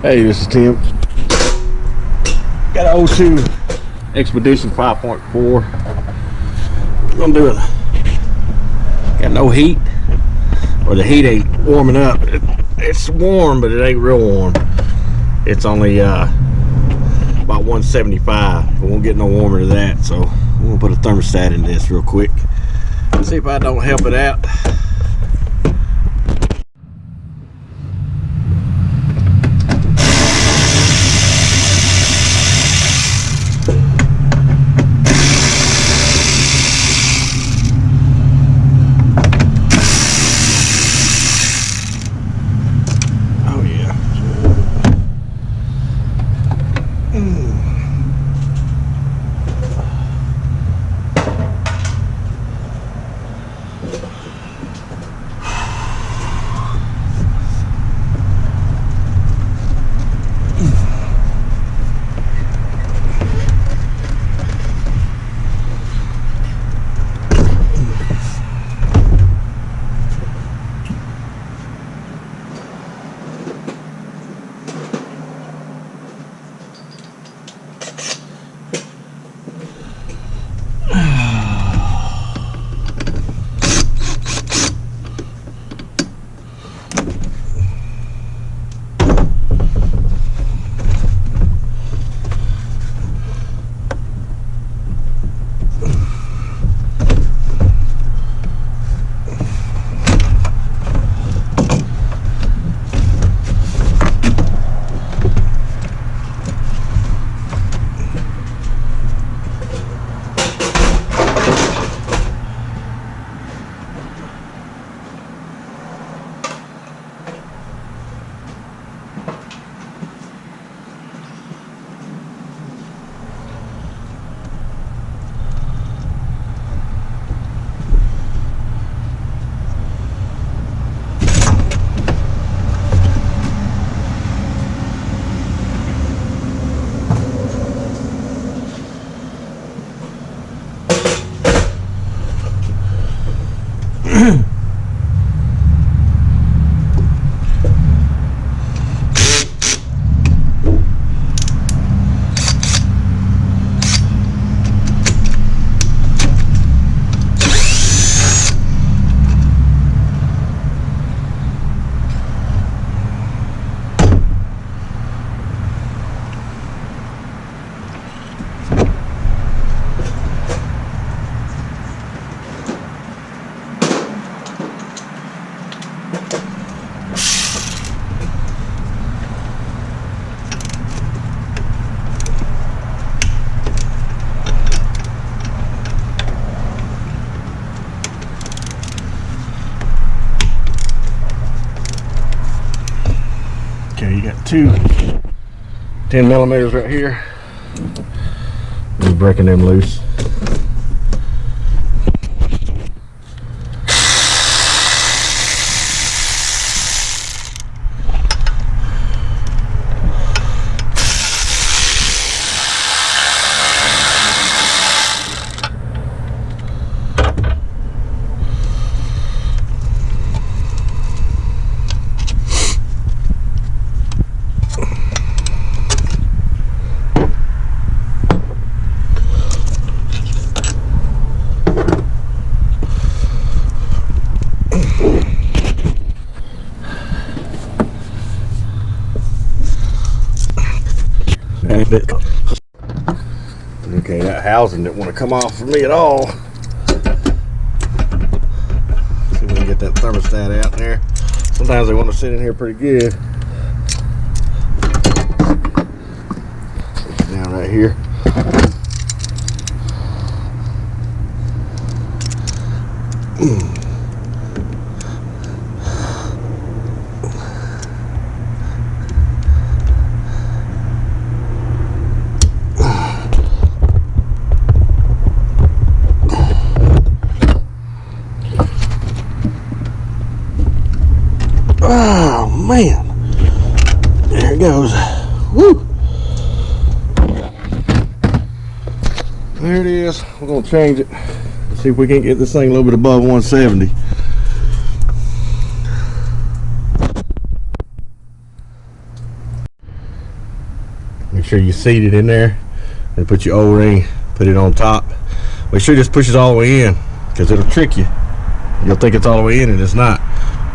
Hey, this is Tim. Got an 02 Expedition 5.4. I'm doing. Got no heat, or the heat ain't warming up. It's warm, but it ain't real warm. It's only about 175. It won't get no warmer than that. So I'm gonna put a thermostat in this real quick. See if I don't help it out. Okay, you got two 10 millimeters right here. Just breaking them loose. Okay, that housing didn't want to come off for me at all. See if we can get that thermostat out there. Sometimes they want to sit in here pretty good. Down right here. Oh man, there it goes. Woo! There it is. We're gonna change it. See if we can get this thing a little bit above 170. Make sure you seat it in there and put your O-ring, put it on top. Make sure it just pushes all the way in, because it'll trick you. You'll think it's all the way in and it's not.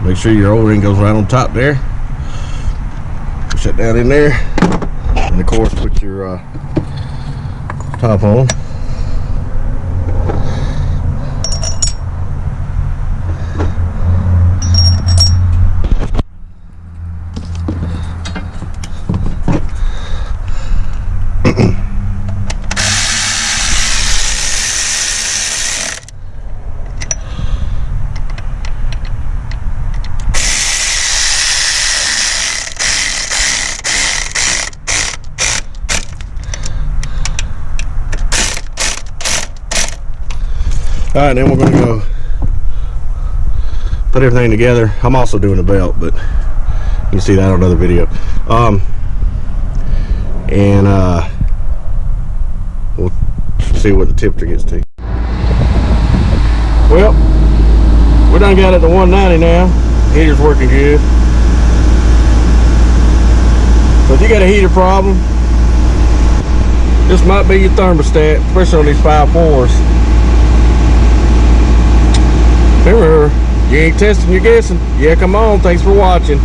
Make sure your O-ring goes right on top there. Push that down in there, and of course put your top on. Alright, then we're going to go put everything together. I'm also doing a belt, but you can see that on another video. We'll see what the temperature gets to. Well, we done got it to 190 now. Heater's working good. So if you got a heater problem, this might be your thermostat, especially on these 5.4s. Remember, you ain't testing, you're guessing. Yeah, come on. Thanks for watching.